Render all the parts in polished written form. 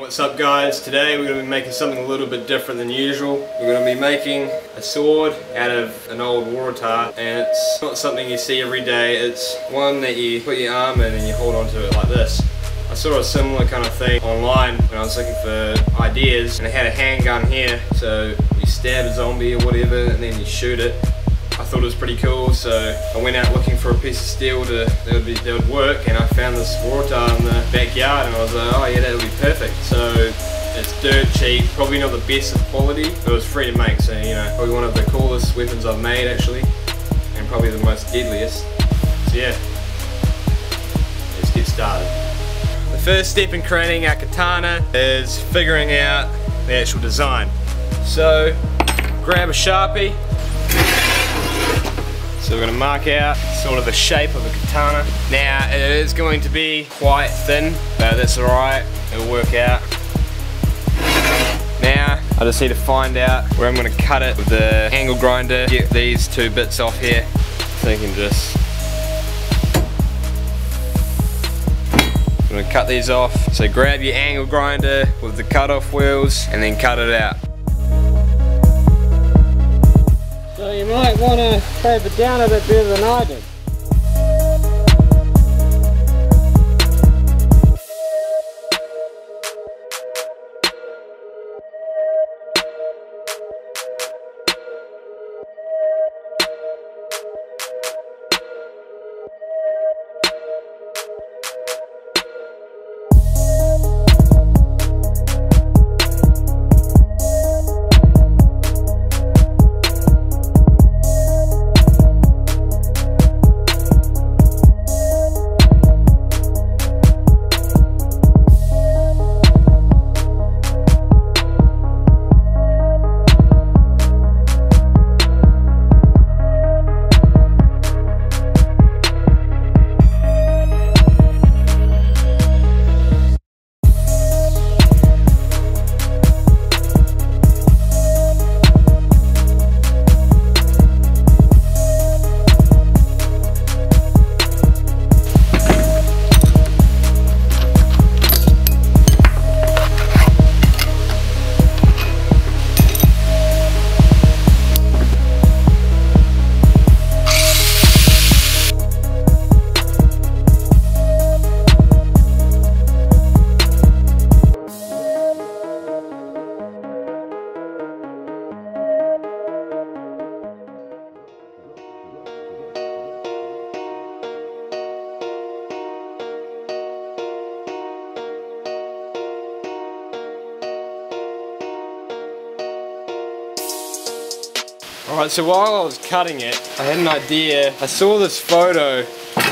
What's up guys? Today we're going to be making something a little bit different than usual. We're going to be making a sword out of an old waratah, and it's not something you see every day. It's one that you put your arm in and you hold onto it like this. I saw a similar kind of thing online when I was looking for ideas, and it had a handgun here, so you stab a zombie or whatever and then you shoot it. I thought it was pretty cool, so I went out looking for a piece of steel that would work, and I found this waratah in the backyard, and I was like, oh yeah, that would be perfect. So it's dirt cheap, probably not the best of quality, but it was free to make, so you know, probably one of the coolest weapons I've made actually, and probably the most deadliest. So yeah, let's get started. The first step in creating our katana is figuring out the actual design. So grab a Sharpie. So we're going to mark out sort of the shape of a katana. Now it is going to be quite thin, but that's alright, it'll work out. Now I just need to find out where I'm going to cut it with the angle grinder. Get these two bits off here so you can just... I'm going to cut these off. So grab your angle grinder with the cut off wheels and then cut it out. So you might want to tape it down a bit better than I did. Alright, so while I was cutting it, I had an idea. I saw this photo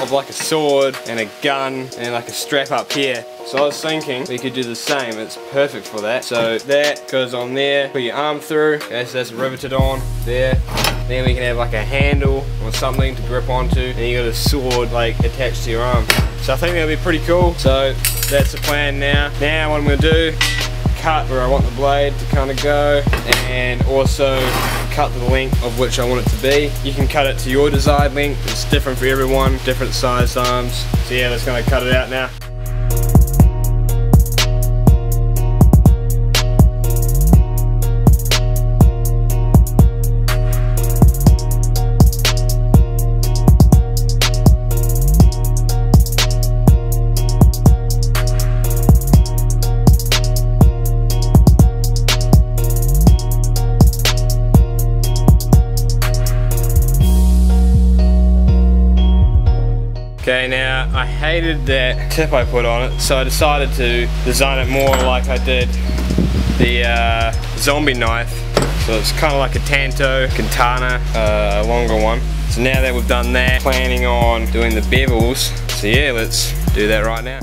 of like a sword and a gun and like a strap up here. So I was thinking we could do the same. It's perfect for that. So that goes on there, put your arm through, okay, so that's riveted on there. Then we can have like a handle or something to grip onto, and you got a sword like attached to your arm. So I think that'll be pretty cool. So that's the plan now. Now what I'm gonna do, cut where I want the blade to kind of go, and also cut the length of which I want it to be. You can cut it to your desired length. It's different for everyone, different sized arms. So yeah, let's kind of cut it out now. Okay, now I hated that tip I put on it, so I decided to design it more like I did the zombie knife. So it's kind of like a Tanto Katana, a longer one. So now that we've done that, planning on doing the bevels. So yeah, let's do that right now.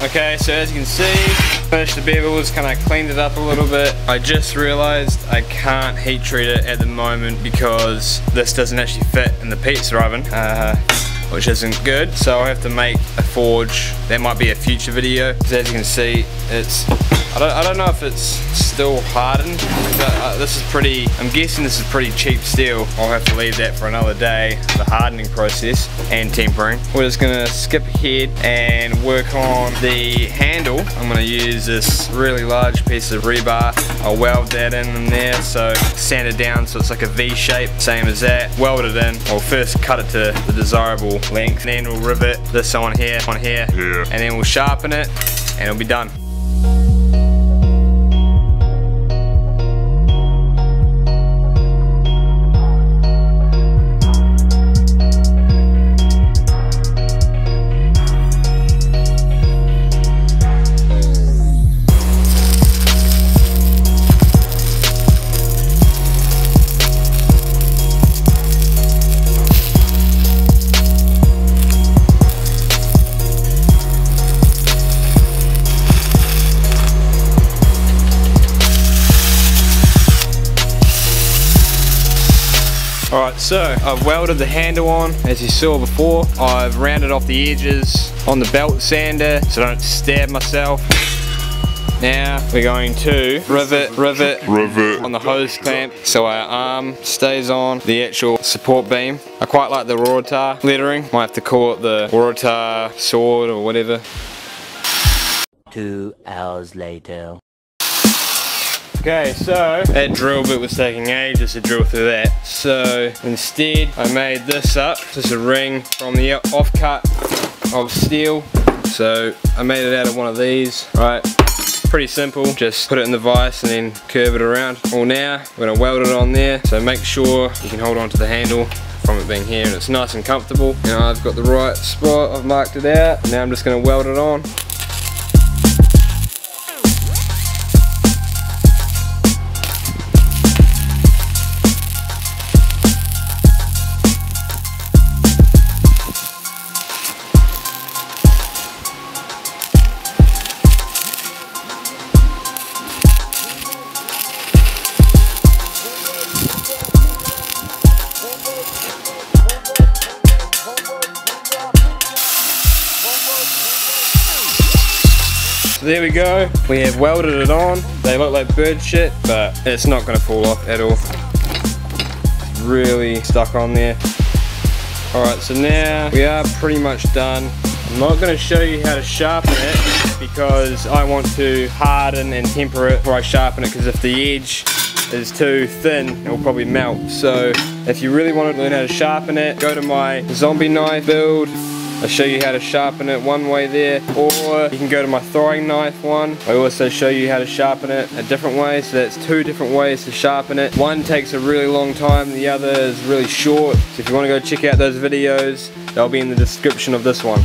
Okay, so as you can see, finished the bevels, kind of cleaned it up a little bit. I just realized I can't heat treat it at the moment because this doesn't actually fit in the pizza oven, which isn't good. So I'll have to make a forge. That might be a future video. Because as you can see, it's, I don't know if it's still hardened. This is pretty, I'm guessing this is pretty cheap steel. I'll have to leave that for another day, the hardening process and tempering. We're just gonna skip ahead and work on the handle. I'm gonna use this really large piece of rebar. I'll weld that in there, so sand it down so it's like a V shape, same as that. Weld it in. We'll first cut it to the desirable length, and then we'll rivet this on here, and then we'll sharpen it, and it'll be done. Alright, so I've welded the handle on, as you saw before. I've rounded off the edges on the belt sander so I don't stab myself. Now we're going to rivet on the hose clamp so our arm stays on the actual support beam. I quite like the Waratah lettering. Might have to call it the Waratah sword or whatever. 2 hours later. Okay, so that drill bit was taking ages to drill through that. So instead, I made this up. Just a ring from the offcut of steel. So I made it out of one of these. Right, pretty simple. Just put it in the vise and then curve it around. Well, now we're gonna weld it on there. So make sure you can hold on to the handle from it being here and it's nice and comfortable. You know, I've got the right spot. I've marked it out. Now I'm just gonna weld it on. So there we go, we have welded it on. They look like bird shit, but it's not going to fall off at all. It's really stuck on there. Alright, so now we are pretty much done. I'm not going to show you how to sharpen it because I want to harden and temper it before I sharpen it, because if the edge is too thin, it will probably melt. So if you really want to learn how to sharpen it, go to my zombie knife build. I'll show you how to sharpen it one way there, or you can go to my throwing knife one. I also show you how to sharpen it a different way, so that's 2 different ways to sharpen it. One takes a really long time, the other is really short. So if you want to go check out those videos, they'll be in the description of this one.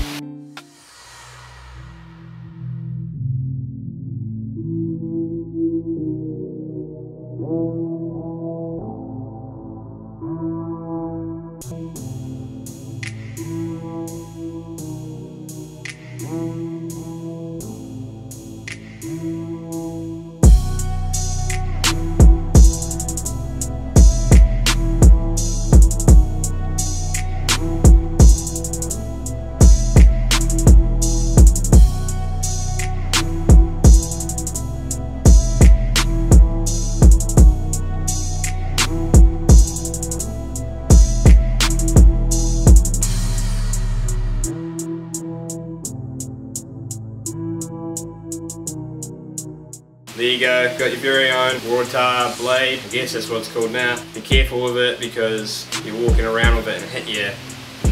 There you go, got your very own Waratah blade. I guess that's what it's called now. Be careful with it because you're walking around with it and hit your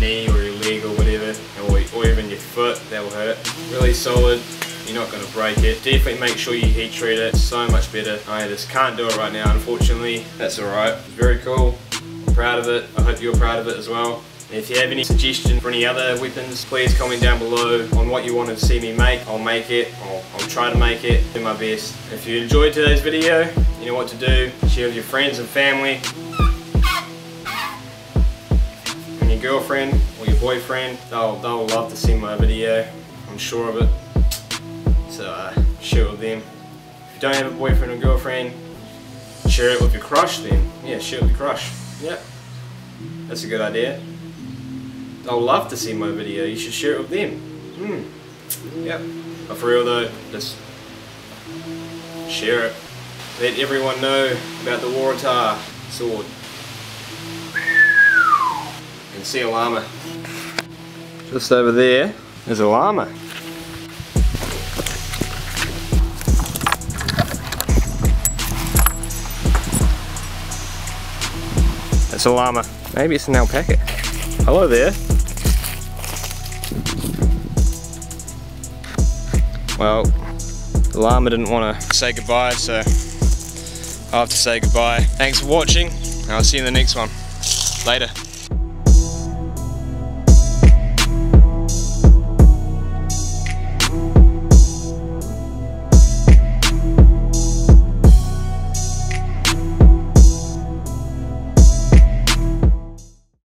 knee or your leg or whatever, or even your foot, that will hurt. Really solid, you're not going to break it. Definitely make sure you heat treat it, so much better. I just can't do it right now, unfortunately. That's alright, very cool, I'm proud of it. I hope you're proud of it as well. If you have any suggestions for any other weapons, please comment down below on what you want to see me make. I'll make it, I'll try to make it, do my best. If you enjoyed today's video, you know what to do. Share with your friends and family. And your girlfriend or your boyfriend, they'll love to see my video. I'm sure of it. So share it with them. If you don't have a boyfriend or girlfriend, share it with your crush then. Yeah, share it with your crush. Yep. That's a good idea. They'll love to see my video. You should share it with them. Yep. But for real though, just share it. Let everyone know about the Waratah sword. You can see a llama. Just over there, there's a llama. It's a llama. Maybe it's an alpaca. Hello there. Well, the llama didn't want to say goodbye, so I'll have to say goodbye. Thanks for watching, and I'll see you in the next one. Later.